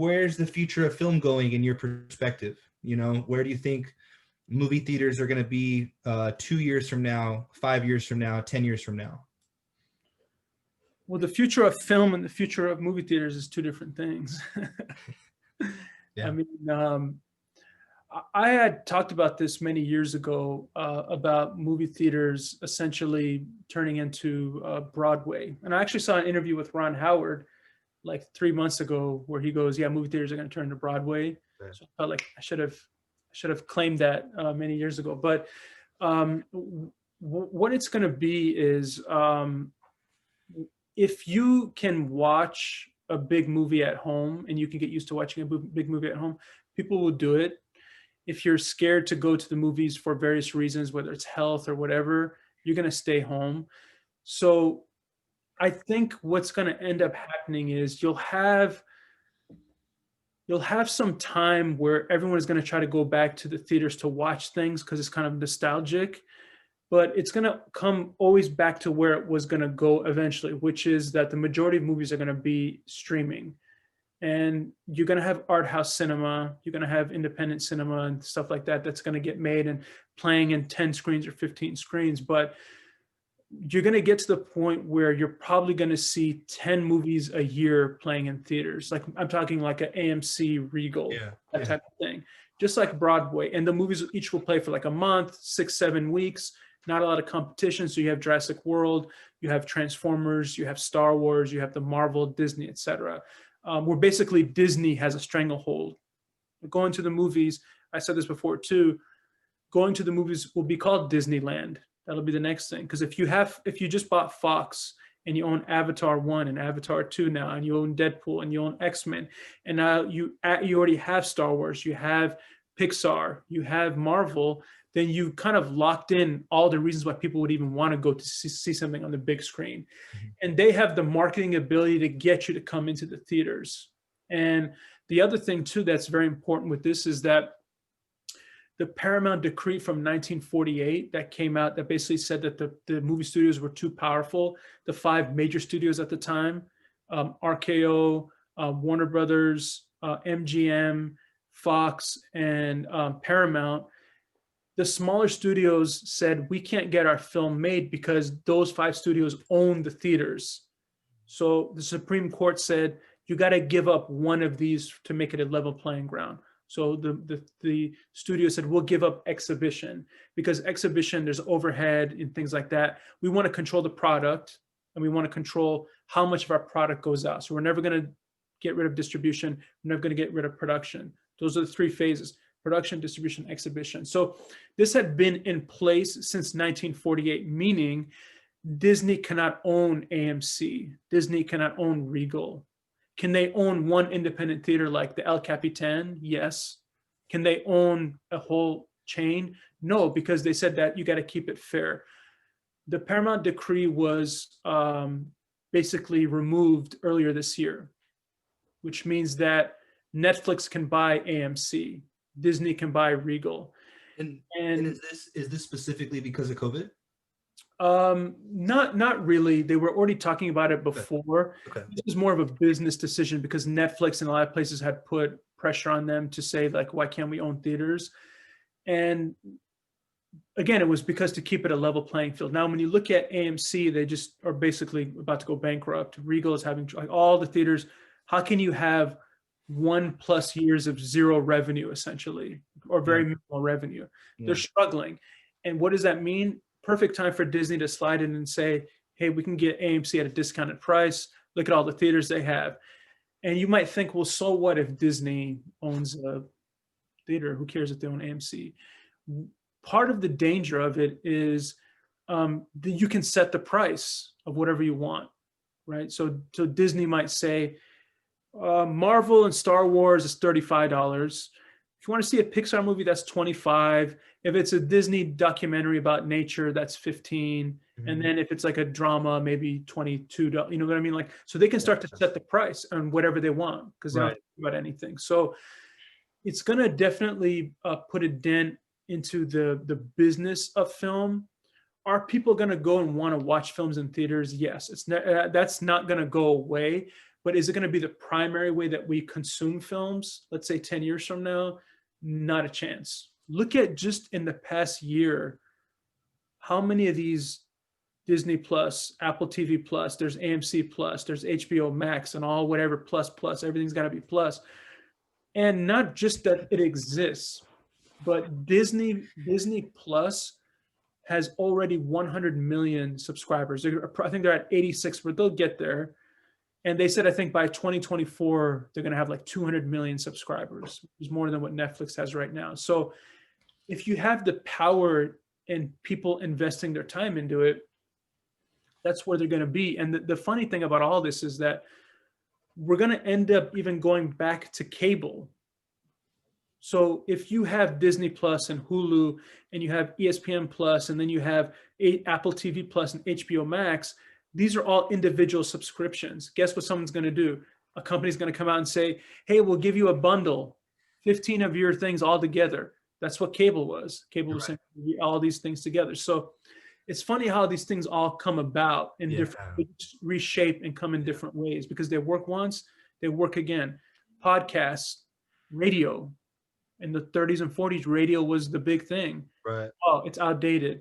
where's the future of film going in your perspective? You know, where do you think movie theaters are going to be 2 years from now, 5 years from now, 10 years from now? Well, the future of film and the future of movie theaters is two different things. I Yeah. mean, I had talked about this many years ago about movie theaters essentially turning into Broadway. And I actually saw an interview with Ron Howard like 3 months ago where he goes, "Yeah, movie theaters are going to turn to Broadway." Yeah. So I felt like I should have claimed that many years ago. But what it's going to be is if you can watch a big movie at home and you can get used to watching a big movie at home, people will do it. If you're scared to go to the movies for various reasons, whether it's health or whatever, you're going to stay home. So I think what's going to end up happening is you'll have some time where everyone is going to try to go back to the theaters to watch things because it's kind of nostalgic, but it's going to come always back to where it was going to go eventually, which is that the majority of movies are going to be streaming. And you're going to have art house cinema, you're going to have independent cinema and stuff like that that's going to get made and playing in 10 screens or 15 screens. But you're going to get to the point where you're probably going to see 10 movies a year playing in theaters. Like I'm talking like an AMC Regal, that type of thing, just like Broadway. And the movies each will play for like a month, 6-7 weeks, not a lot of competition. So you have Jurassic World, you have Transformers, you have Star Wars, you have the Marvel, Disney, etc. Where basically Disney has a stranglehold. Going to the movies, I said this before too, going to the movies will be called Disneyland. That'll be the next thing. Because if you just bought Fox and you own Avatar 1 and Avatar 2 now, and you own Deadpool and you own X-Men, and now you already have Star Wars, you have Pixar, you have Marvel, then you kind of locked in all the reasons why people would even want to go to see something on the big screen. Mm-hmm. And they have the marketing ability to get you to come into the theaters. And the other thing too that's very important with this is that the Paramount decree from 1948 that came out that basically said that the movie studios were too powerful. The 5 major studios at the time, RKO, Warner Brothers, MGM, Fox, and Paramount, the smaller studios said, we can't get our film made because those 5 studios own the theaters. So the Supreme Court said, you got to give up one of these to make it a level playing ground. So the studio said, we'll give up exhibition because exhibition, there's overhead and things like that. We want to control the product and we want to control how much of our product goes out. So we're never going to get rid of distribution. We're never going to get rid of production. Those are the 3 phases: production, distribution, exhibition. So this had been in place since 1948, meaning Disney cannot own AMC. Disney cannot own Regal. Can they own one independent theater like the El Capitan? Yes. Can they own a whole chain? No, because they said that you got to keep it fair. The Paramount decree was basically removed earlier this year, which means that Netflix can buy AMC, Disney can buy Regal. And is this specifically because of COVID? Not really. They were already talking about it before. Okay. This is more of a business decision because Netflix and a lot of places had put pressure on them to say, like, why can't we own theaters? And again, it was because to keep it a level playing field. Now, when you look at AMC, they just are basically about to go bankrupt. Regal is having like all the theaters. How can you have 1+ years of zero revenue essentially, or very minimal revenue? They're struggling. And what does that mean? Perfect time for Disney to slide in and say, hey, we can get AMC at a discounted price. Look at all the theaters they have. And you might think, well, so what if Disney owns a theater? Who cares if they own AMC? Part of the danger of it is that you can set the price of whatever you want, right? So Disney might say, Marvel and Star Wars is $35. If you want to see a Pixar movie, that's $25. If it's a Disney documentary about nature, that's $15. Mm-hmm. And then if it's like a drama, maybe $22. You know what I mean? Like, so they can start to set the price on whatever they want because they don't think about anything. So it's going to definitely put a dent into the business of film. Are people going to go and want to watch films in theaters? Yes, that's not going to go away. But is it going to be the primary way that we consume films? Let's say 10 years from now, not a chance. Look at just in the past year, how many of these Disney Plus, Apple TV Plus, there's AMC Plus, there's HBO Max, and all whatever plus, everything's got to be plus. And not just that it exists, but Disney Plus has already 100 million subscribers. I think they're at 86, but they'll get there. And they said, I think by 2024, they're going to have like 200 million subscribers, which is more than what Netflix has right now. So if you have the power and people investing their time into it, that's where they're going to be. And the funny thing about all this is that we're going to end up even going back to cable. So if you have Disney Plus and Hulu, and you have ESPN Plus, and then you have Apple TV Plus and HBO Max, these are all individual subscriptions. Guess what someone's going to do? A company's going to come out and say, hey, we'll give you a bundle, 15 of your things all together. That's what cable was. Cable was saying all these things together. So it's funny how these things all come about in different, reshape and come in different ways, because they work once, they work again. Podcasts, radio. In the 30s and 40s, radio was the big thing. Right. Oh, it's outdated.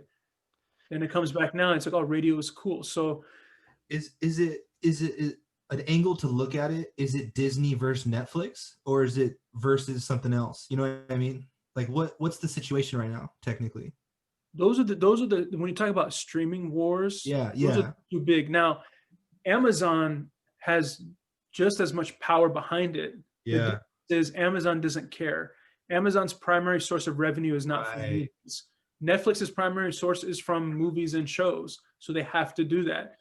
Then it comes back now. It's like, oh, radio is cool. So is it an angle to look at it? Is it Disney versus Netflix, or is it versus something else? You know what I mean? Like what's the situation right now, technically? Those are the when you talk about streaming wars, those are too big. Now, Amazon has just as much power behind it. Yeah. Is Amazon doesn't care. Amazon's primary source of revenue is not from movies. Netflix's primary source is from movies and shows. So they have to do that.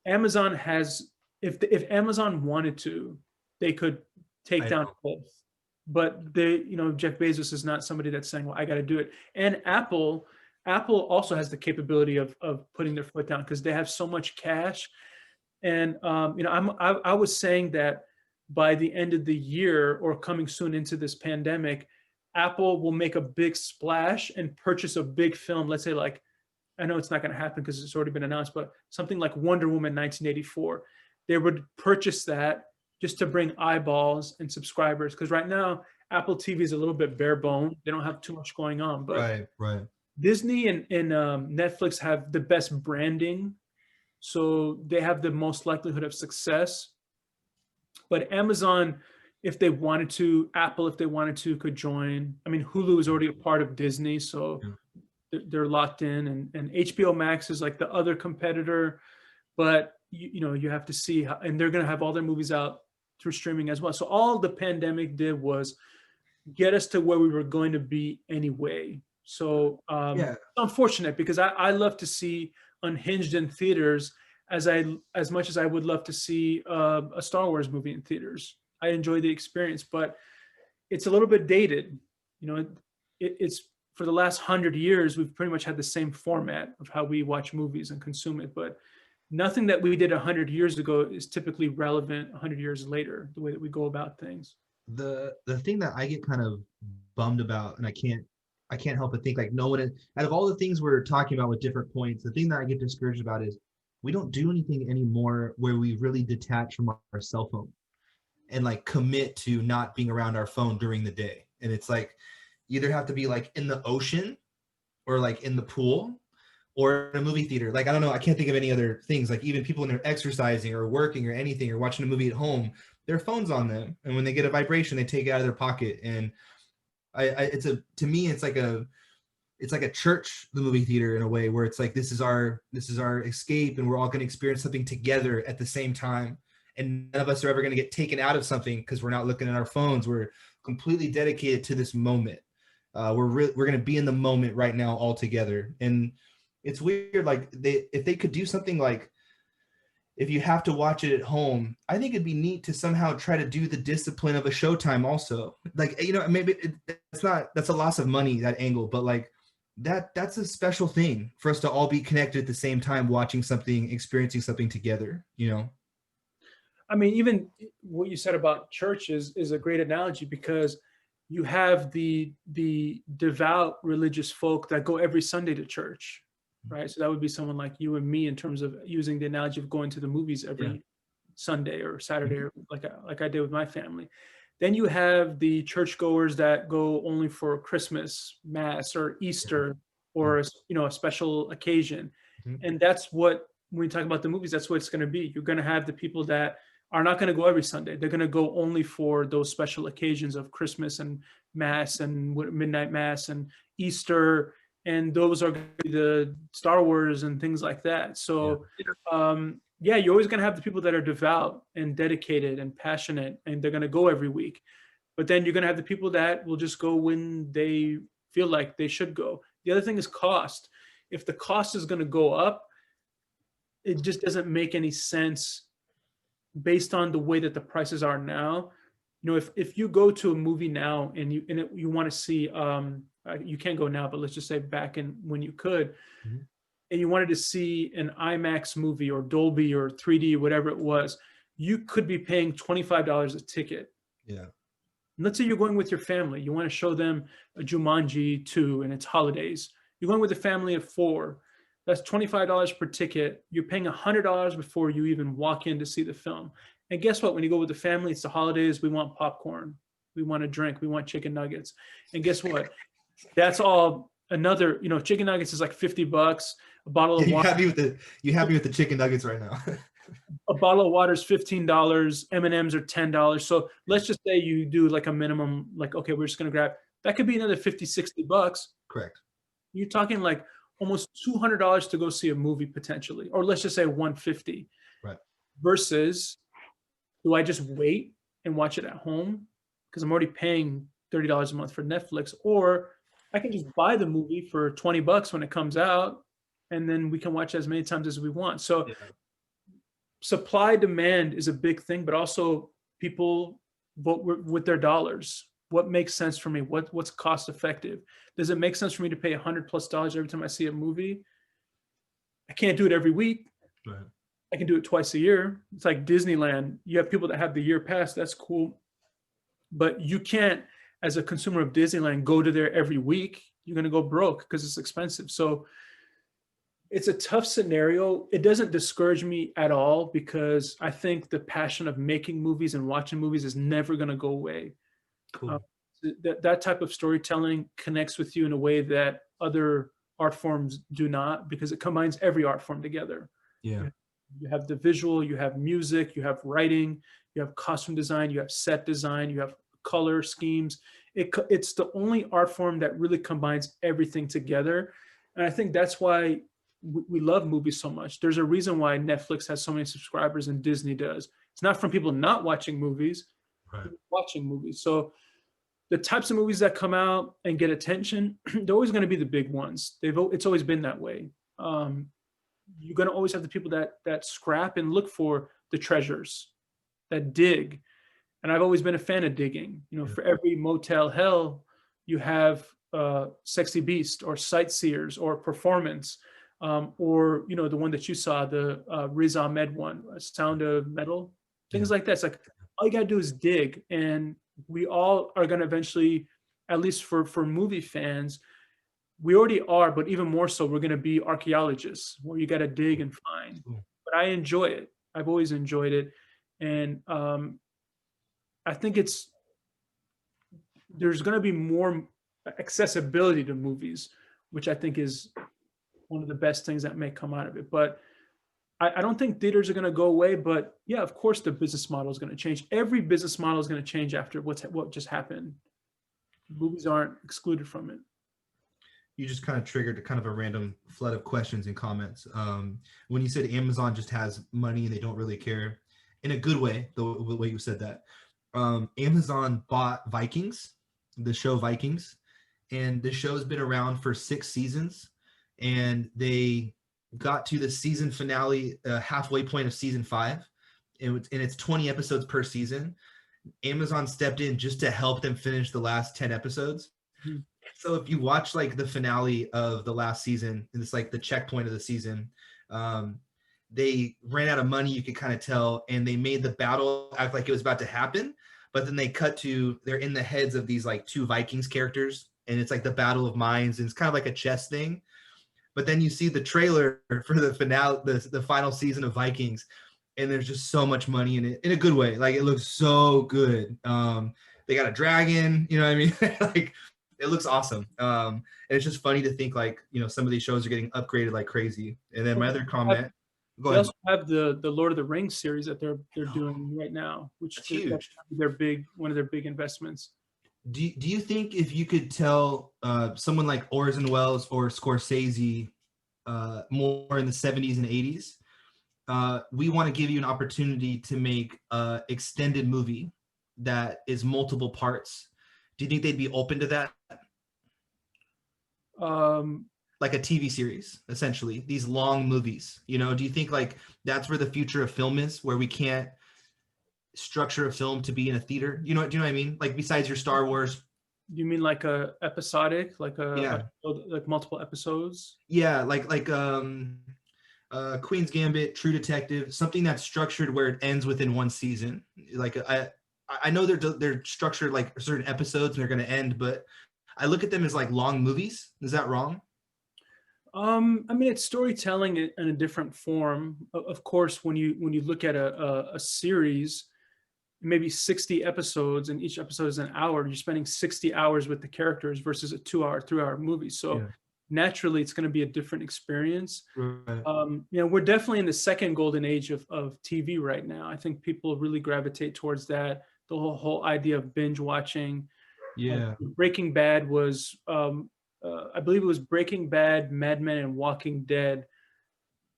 Amazon has, if Amazon wanted to, they could take down both. But Jeff Bezos is not somebody that's saying, well, I got to do it. And Apple also has the capability of putting their foot down, because they have so much cash. And I was saying that by the end of the year, or coming soon into this pandemic, Apple will make a big splash and purchase a big film. Let's say, like, I know it's not going to happen because it's already been announced, but something like Wonder Woman 1984, they would purchase that just to bring eyeballs and subscribers. Because right now, Apple TV is a little bit bare bone. They don't have too much going on. But right. Disney and Netflix have the best branding, so they have the most likelihood of success. But Amazon, if they wanted to, Apple, if they wanted to, could join. I mean, Hulu is already a part of Disney, so they're locked in. And HBO Max is like the other competitor, but you have to see how, and they're going to have all their movies out through streaming as well. So all the pandemic did was get us to where we were going to be anyway. So it's unfortunate, because I love to see Unhinged in theaters as much as I would love to see a Star Wars movie in theaters. I enjoy the experience, but it's a little bit dated. It's for the last 100 years, we've pretty much had the same format of how we watch movies and consume it. But nothing that we did 100 years ago is typically relevant 100 years later, the way that we go about things. The thing that I get kind of bummed about, and I can't help but think, like, no one, out of all the things we're talking about with different points, the thing that I get discouraged about is we don't do anything anymore where we really detach from our cell phone and like commit to not being around our phone during the day. And it's like, you either have to be like in the ocean, or like in the pool, or in a movie theater. Like, I don't know, I can't think of any other things. Like, even people when they're exercising or working or anything, or watching a movie at home, their phone's on them. And when they get a vibration, they take it out of their pocket. And to me, it's like a church, the movie theater, in a way, where it's like, this is our escape, and we're all going to experience something together at the same time. And none of us are ever going to get taken out of something because we're not looking at our phones. We're completely dedicated to this moment. We're going to be in the moment right now all together. And it's weird. Like, if they could do something like, if you have to watch it at home, I think it'd be neat to somehow try to do the discipline of a Showtime also. Like, maybe that's a loss of money, that angle, but like that's a special thing for us to all be connected at the same time, watching something, experiencing something together, I mean, even what you said about church is a great analogy, because you have the devout religious folk that go every Sunday to church, right? So that would be someone like you and me, in terms of using the analogy of going to the movies every Sunday or Saturday, or like I did with my family. Then you have the churchgoers that go only for Christmas mass or Easter or a special occasion, Mhm. and that's what when we talk about the movies, that's what it's going to be. You're going to have the people that are not going to go every Sunday. They're going to go only for those special occasions of Christmas and mass and midnight mass and Easter, and those are going to be the Star Wars and things like that. So yeah, you're always going to have the people that are devout and dedicated and passionate, and they're going to go every week. But then you're going to have the people that will just go when they feel like they should go. The other thing is cost. If the cost is going to go up, it just doesn't make any sense based on the way that the prices are now. If you go to a movie now and you want to see, you can't go now, but let's just say back in when you could, and you wanted to see an IMAX movie or Dolby or 3D, whatever it was, you could be paying $25 a ticket. Yeah. And let's say you're going with your family. You want to show them a Jumanji 2 and it's holidays. You're going with a family of 4. That's $25 per ticket. You're paying $100 before you even walk in to see the film. And guess what? When you go with the family, it's the holidays. We want popcorn. We want a drink. We want chicken nuggets. And guess what? That's all another, chicken nuggets is like $50. A bottle of water. You have me with the chicken nuggets right now. A bottle of water is $15. M&Ms are $10. So let's just say you do like a minimum, like, okay, we're just going to grab, that could be another $50, $60. Correct. You're talking like almost $200 to go see a movie potentially, or let's just say $150. Right. Versus, do I just wait and watch it at home because I'm already paying $30 a month for Netflix, or I can just buy the movie for $20 when it comes out, and then we can watch as many times as we want. So supply demand is a big thing, but also people vote with their dollars. What makes sense for me? What's cost effective? Does it make sense for me to pay $100+ every time I see a movie? I can't do it every week. Right. I can do it twice a year. It's like Disneyland. You have people that have the year pass. That's cool. But you can't, as a consumer of Disneyland, go to there every week. You're going to go broke because it's expensive. So it's a tough scenario. It doesn't discourage me at all because I think the passion of making movies and watching movies is never going to go away. Cool. That type of storytelling connects with you in a way that other art forms do not, because it combines every art form together. Yeah. You have the visual, you have music, you have writing, you have costume design, you have set design, you have color schemes. It's the only art form that really combines everything together. And I think that's why we love movies so much. There's a reason why Netflix has so many subscribers and Disney does. It's not from people not watching movies, right. Watching movies. So the types of movies that come out and get attention, they're always going to be the big ones. It's always been that way. You're going to always have the people that scrap and look for the treasures, that dig. And I've always been a fan of digging. For every Motel Hell, you have Sexy Beast or Sightseers or Performance, or the one that you saw, the Riz Ahmed one, Sound of Metal, things like that. It's like all you got to do is dig, and we all are going to eventually, at least for movie fans, we already are, but even more so, we're going to be archaeologists where you got to dig and find. But I enjoy it. I've always enjoyed it. And I think there's going to be more accessibility to movies, which I think is one of the best things that may come out of it. But I don't think theaters are going to go away, but yeah, of course the business model is going to change. Every business model is going to change after what just happened. Movies aren't excluded from it. You just kind of triggered kind of a random flood of questions and comments. When you said Amazon just has money and they don't really care, in a good way, the way you said that, Amazon bought Vikings, the show Vikings, and the show's been around for 6 seasons, and they got to the season finale, halfway point of season 5, and it's 20 episodes per season. Amazon stepped in just to help them finish the last 10 episodes. Mm-hmm. So if you watch like the finale of the last season, and it's like the checkpoint of the season, they ran out of money, you could kind of tell, and they made the battle act like it was about to happen, but then they cut to, they're in the heads of these like 2 Vikings characters, and it's like the battle of minds, and it's kind of like a chess thing. But then you see the trailer for the finale, the final season of Vikings, and there's just so much money in it in a good way. Like it looks so good. They got a dragon, you know what I mean? Like it looks awesome. And it's just funny to think like, some of these shows are getting upgraded like crazy. And then my other comment, go They ahead. also have the Lord of the Rings series that they're doing right now, which That's that's huge. their big one of their big investments. Do you think if you could tell someone like Orson Welles or Scorsese more in the 70s and 80s, we want to give you an opportunity to make an extended movie that is multiple parts. Do you think they'd be open to that? Um, Like a TV series, essentially, these long movies. Do you think like that's where the future of film is, where we can't structure a film to be in a theater? Do you know what I mean? Like besides your Star Wars. you mean like a episodic, like Yeah. like multiple episodes? Yeah, like Queen's Gambit, True Detective, something that's structured where it ends within one season. Like I know they're structured like certain episodes and they're going to end, but I look at them as like long movies. Is that wrong? I mean, it's storytelling in a different form. Of course, when you look at a series, maybe 60 episodes, and each episode is an hour, you're spending 60 hours with the characters versus a 2 hour, 3 hour movie. So Yeah. naturally, it's going to be a different experience. Right. We're definitely in the second golden age of TV right now. I think people really gravitate towards that. The whole idea of binge watching. Yeah. Breaking Bad was, I believe it was Breaking Bad, Mad Men, and Walking Dead.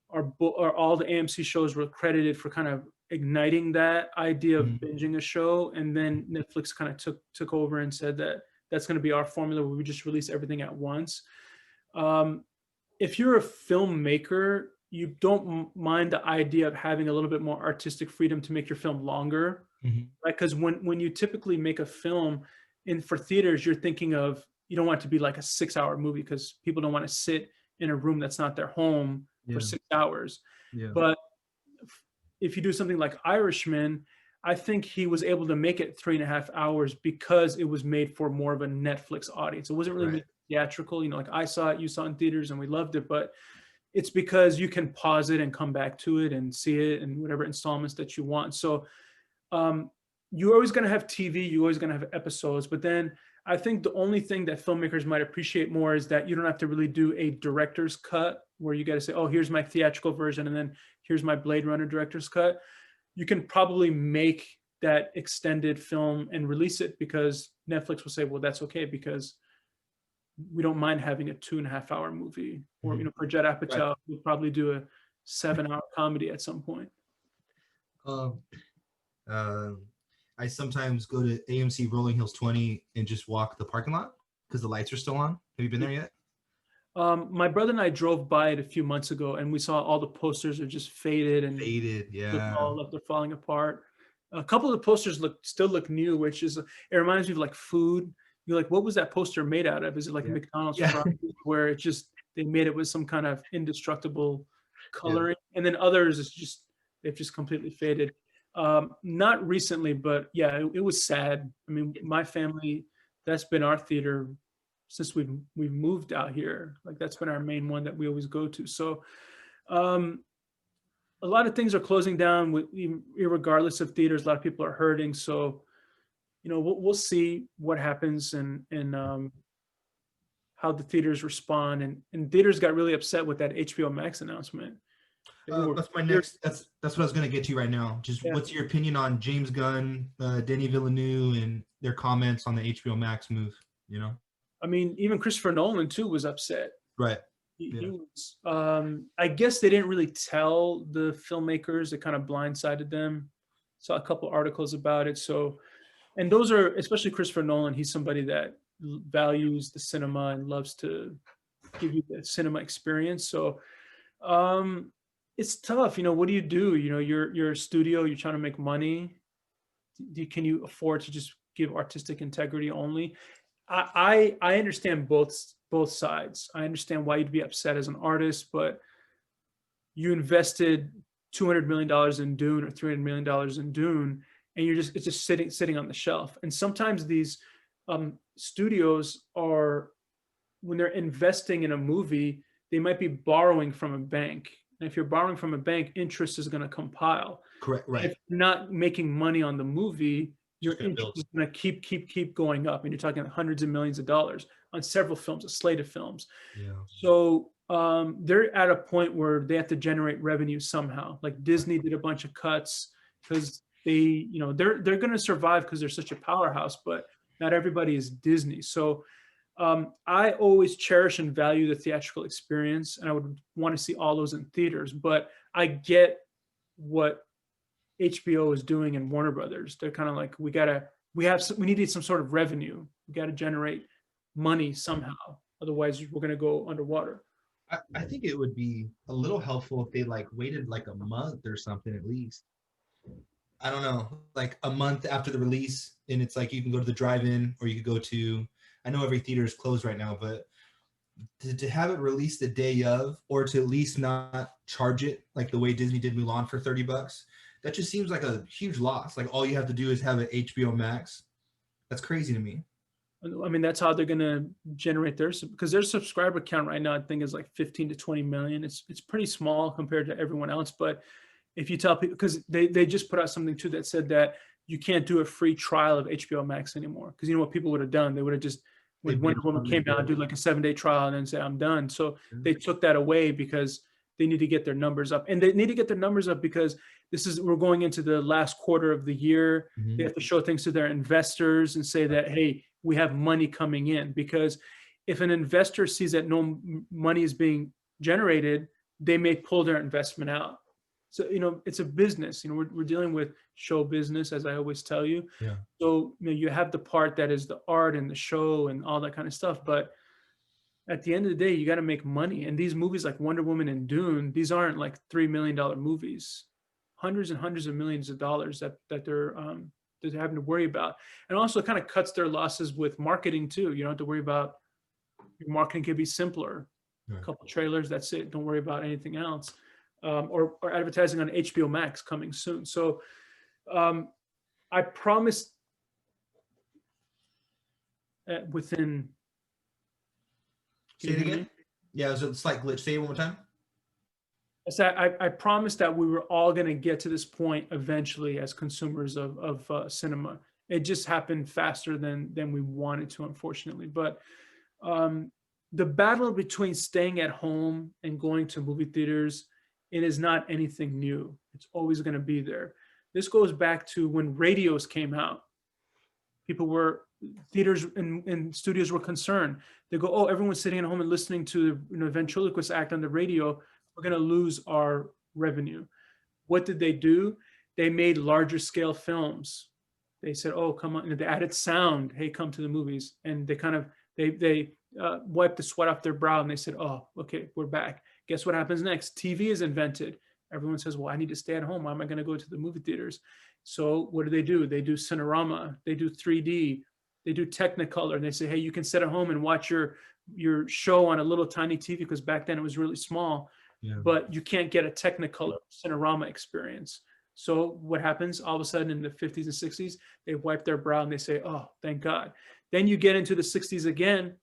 Are all the AMC shows were credited for kind of igniting that idea of Mhm. binging a show, and then Netflix kind of took over and said that that's going to be our formula where we just release everything at once. If you're a filmmaker, you don't mind the idea of having a little bit more artistic freedom to make your film longer, Mhm. right? Because when you typically make a film in for theaters, you're thinking of, you don't want it to be like a 6 hour movie because people don't want to sit in a room that's not their home for Yeah. 6 hours. Yeah. But if you do something like Irishman, I think he was able to make it 3.5 hours because it was made for more of a Netflix audience. It wasn't really Right. theatrical. Like I saw it, you saw it in theaters, and we loved it. But it's because you can pause it and come back to it and see it in whatever installments that you want. So you're always going to have TV, you're always going to have episodes. But then I think the only thing that filmmakers might appreciate more is that you don't have to really do a director's cut where you got to say, oh, here's my theatrical version, and then here's my Blade Runner director's cut. You can probably make that extended film and release it because Netflix will say, well, that's okay because we don't mind having a 2.5 hour movie. Or, for Judd Apatow, Right. we'll probably do a 7 hour comedy at some point. Um, I sometimes go to AMC Rolling Hills 20 and just walk the parking lot because the lights are still on. Have you been there yet? My brother and I drove by it a few months ago, and we saw all the posters are just faded and Faded, yeah. they're falling apart. A couple of the posters still look new, which is, it reminds me of like food. You're like, what was that poster made out of? Is it like Yeah. McDonald's Yeah. fries, where it just they made it with some kind of indestructible Yeah. coloring, and then others is just they've just completely faded. Not recently, but yeah, it was sad. I mean, my family, that's been our theater since we've moved out here. Like that's been our main one that we always go to. So a lot of things are closing down regardless of theaters. A lot of people are hurting. So, we'll see what happens and how the theaters respond. And theaters got really upset with that HBO Max announcement. That's my next. That's what I was gonna get to right now. Just Yeah. what's your opinion on James Gunn, Denis Villeneuve, and their comments on the HBO Max move? I mean, even Christopher Nolan too was upset. Right. He Yeah. was. I guess they didn't really tell the filmmakers. It kind of blindsided them. Saw a couple articles about it. So, and those are, especially Christopher Nolan. He's somebody that values the cinema and loves to give you the cinema experience. So, it's tough. What do you do? You're a studio. You're trying to make money. Can you afford to just give artistic integrity only? I understand both sides. I understand why you'd be upset as an artist, but you invested $200 million in Dune or $300 million in Dune, and it's just sitting on the shelf. And sometimes these studios are, when they're investing in a movie, they might be borrowing from a bank. And if you're borrowing from a bank, interest is going to compile. Correct. Right. If you're not making money on the movie, your Just gonna interest build. is going to keep going up, and you're talking hundreds of millions of dollars on several films, a slate of films. Yeah. So they're at a point where they have to generate revenue somehow. Like Disney did a bunch of cuts because they're going to survive because they're such a powerhouse, but not everybody is Disney. So I always cherish and value the theatrical experience, and I would want to see all those in theaters. But I get what HBO is doing and Warner Brothers. They're kind of like, we needed some sort of revenue. We got to generate money somehow. Otherwise, we're going to go underwater. I think it would be a little helpful if they like waited like a month or something at least. I don't know, like a month after the release, and it's like you can go to the drive-in or you could go to. I know every theater is closed right now, but to have it released the day of, or to at least not charge it like the way Disney did Mulan for $30, that just seems like a huge loss. Like all you have to do is have an HBO Max. That's crazy to me. I mean, that's how they're going to generate because their subscriber count right now, I think, is like 15 to 20 million. It's pretty small compared to everyone else. But if you tell people, because they just put out something too that said that you can't do a free trial of HBO Max anymore. Because you know what people would have done? They would have just, when Wonder Woman came out, do like a 7-day trial and then say, I'm done. So they took that away because they need to get their numbers up. And they need to get their numbers up because we're going into the last quarter of the year. Mm-hmm. They have to show things to their investors and say that, hey, we have money coming in. Because if an investor sees that no money is being generated, they may pull their investment out. So, it's a business. We're dealing with show business, as I always tell you. Yeah. So, you have the part that is the art and the show and all that kind of stuff. But at the end of the day, you got to make money. And these movies like Wonder Woman and Dune, these aren't like $3 million movies. Hundreds and hundreds of millions of dollars that they're having to worry about. And also kind of cuts their losses with marketing too. You don't have to worry about, your marketing can be simpler. Right. A couple trailers, that's it. Don't worry about anything else. Or advertising on HBO Max coming soon. So I promised within. Say it again. Yeah, it was a slight glitch. Say it one more time. I promised that we were all going to get to this point eventually as consumers of cinema. It just happened faster than we wanted to, unfortunately. But the battle between staying at home and going to movie theaters, it is not anything new. It's always going to be there. This goes back to when radios came out. Theaters and studios were concerned. They go, oh, everyone's sitting at home and listening to ventriloquist act on the radio. We're going to lose our revenue. What did they do? They made larger scale films. They said, oh, come on. And they added sound. Hey, come to the movies. And they wiped the sweat off their brow and they said, oh, okay, we're back. Guess what happens next? TV is invented. Everyone says, well, I need to stay at home. Why am I going to go to the movie theaters? So what do? They do Cinerama. They do 3D. They do Technicolor. And they say, hey, you can sit at home and watch your show on a little tiny TV, because back then it was really small. Yeah. But you can't get a Technicolor Cinerama experience. So what happens? All of a sudden in the 50s and 60s, they wipe their brow and they say, oh, thank God. Then you get into the 60s again,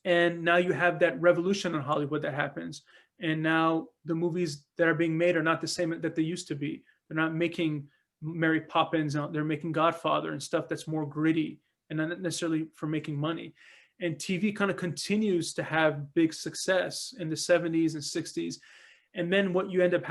and now you have that revolution in Hollywood that happens. And now the movies that are being made are not the same that they used to be. They're not making Mary Poppins. They're making Godfather and stuff that's more gritty and not necessarily for making money. And TV kind of continues to have big success in the 70s and 60s. And then what you end up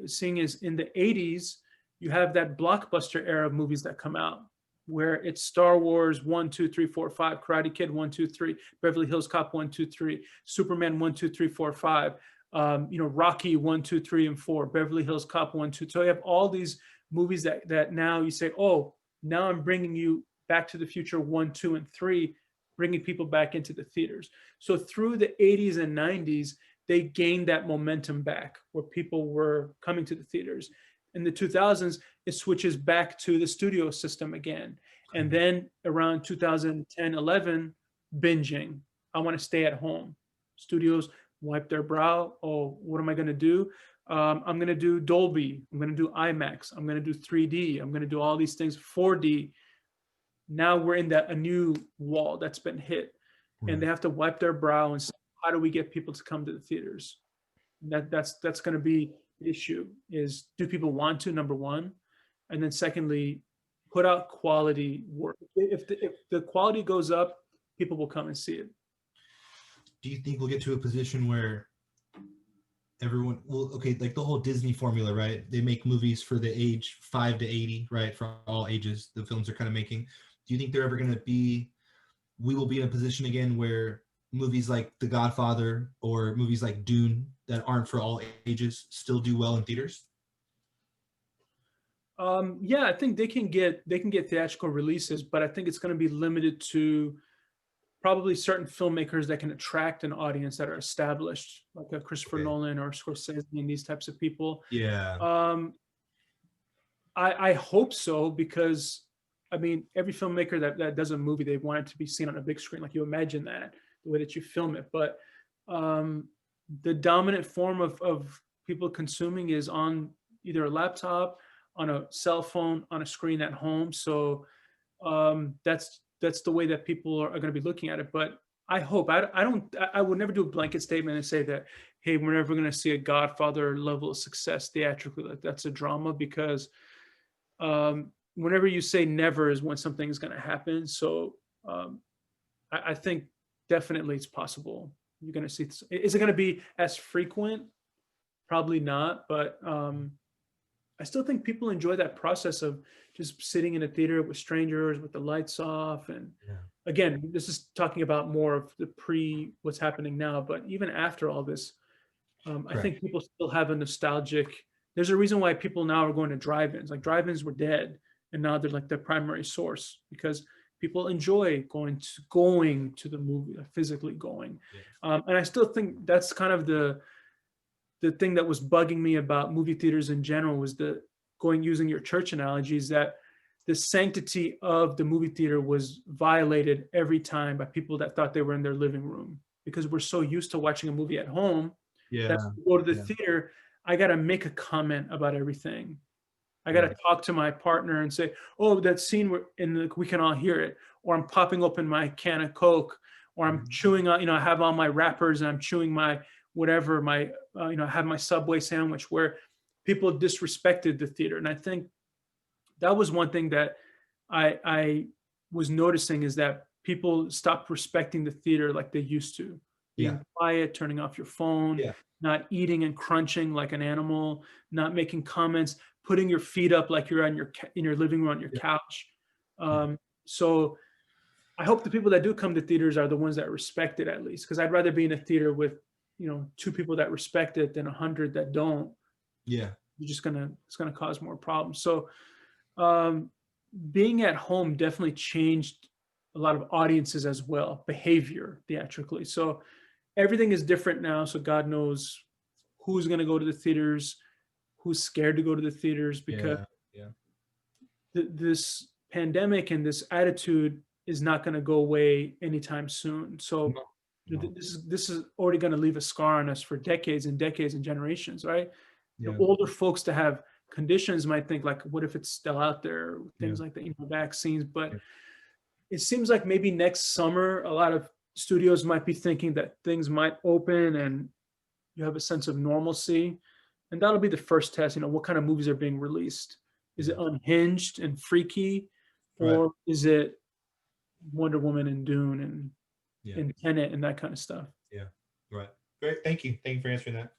seeing is in the 80s, you have that blockbuster era of movies that come out, where it's Star Wars 1, 2, 3, 4, 5, Karate Kid 1, 2, 3, Beverly Hills Cop 1, 2, 3, Superman 1, 2, 3, 4, 5, Rocky 1, 2, 3, and 4, Beverly Hills Cop 1, 2. So you have all these movies that now you say, oh, now I'm bringing you Back to the Future 1, 2, and 3, bringing people back into the theaters. So through the 80s and 90s, they gained that momentum back where people were coming to the theaters. In the 2000s, it switches back to the studio system again. And then around 2010, 11, binging. I want to stay at home. Studios wipe their brow. Oh, what am I going to do? I'm going to do Dolby. I'm going to do IMAX. I'm going to do 3D. I'm going to do all these things, 4D. Now we're in a new wall that's been hit. And they have to wipe their brow and say, how do we get people to come to the theaters? That's going to be, issue is, do people want to, number one, and then secondly, put out quality work. If the quality goes up, people will come and see it. Do you think we'll get to a position where everyone will, okay, like the whole Disney formula, right? They make movies for the age 5 to 80, right? For all ages, the films are kind of making. Do you think they're ever going to be, we will be in a position again where movies like The Godfather or movies like Dune that aren't for all ages still do well in theaters? Yeah, I think they can get theatrical releases, but I think it's going to be limited to probably certain filmmakers that can attract an audience that are established, like a Christopher Okay. Nolan or Scorsese and these types of people. Yeah. Um, I hope so, because I mean, every filmmaker that does a movie, they want it to be seen on a big screen. Like, you imagine that, the way that you film it. But um, the dominant form of people consuming is on either a laptop, on a cell phone, on a screen at home. So that's the way that people are going to be looking at it. But I hope, I would never do a blanket statement and say that, hey, we're never going to see a Godfather level of success theatrically. Like, that's a drama, because whenever you say never is when something is going to happen. So um, I think definitely it's possible. You're going to see. Is it going to be as frequent? Probably not, but I still think people enjoy that process of just sitting in a theater with strangers with the lights off. And Yeah. again, this is talking about more of the what's happening now, but even after all this, I Correct. think people still have a nostalgic. There's a reason why people now are going to drive-ins. Like, drive-ins were dead, and now they're like the primary source, because people enjoy going to the movie, like physically going. Yeah. And I still think that's kind of the thing that was bugging me about movie theaters in general, was using your church analogies, that the sanctity of the movie theater was violated every time by people that thought they were in their living room, because we're so used to watching a movie at home that Yeah. when we go to the Yeah. theater, I got to make a comment about everything. I got to Right. talk to my partner and say, "Oh, that scene we can all hear it," or I'm popping open my can of Coke, or I'm chewing on, I have all my wrappers and I'm chewing my whatever, I have my Subway sandwich, where people disrespected the theater. And I think that was one thing that I was noticing, is that people stopped respecting the theater like they used to, Yeah. being quiet, turning off your phone, Yeah. not eating and crunching like an animal, not making comments, putting your feet up like you're in your living room on your Yeah. couch. Yeah. So I hope the people that do come to theaters are the ones that respect it, at least, because I'd rather be in a theater with, two people that respect it than 100 that don't. Yeah. It's gonna cause more problems. So um, being at home definitely changed a lot of audiences as well, behavior theatrically. So everything is different now. So God knows who's going to go to the theaters, who's scared to go to the theaters, because Yeah. Yeah. this pandemic and this attitude is not going to go away anytime soon. So No. No. this is already going to leave a scar on us for decades and decades and generations, right? The Yeah. older folks that have conditions might think, like, what if it's still out there, Yeah. things like that, vaccines. But Yeah. it seems like maybe next summer a lot of studios might be thinking that things might open and you have a sense of normalcy, and that'll be the first test. What kind of movies are being released? Is it Yeah. unhinged and freaky, Right. or is it Wonder Woman and Dune Yeah. and Tenet and that kind of stuff? Yeah. Right. Great. Thank you. Thank you for answering that.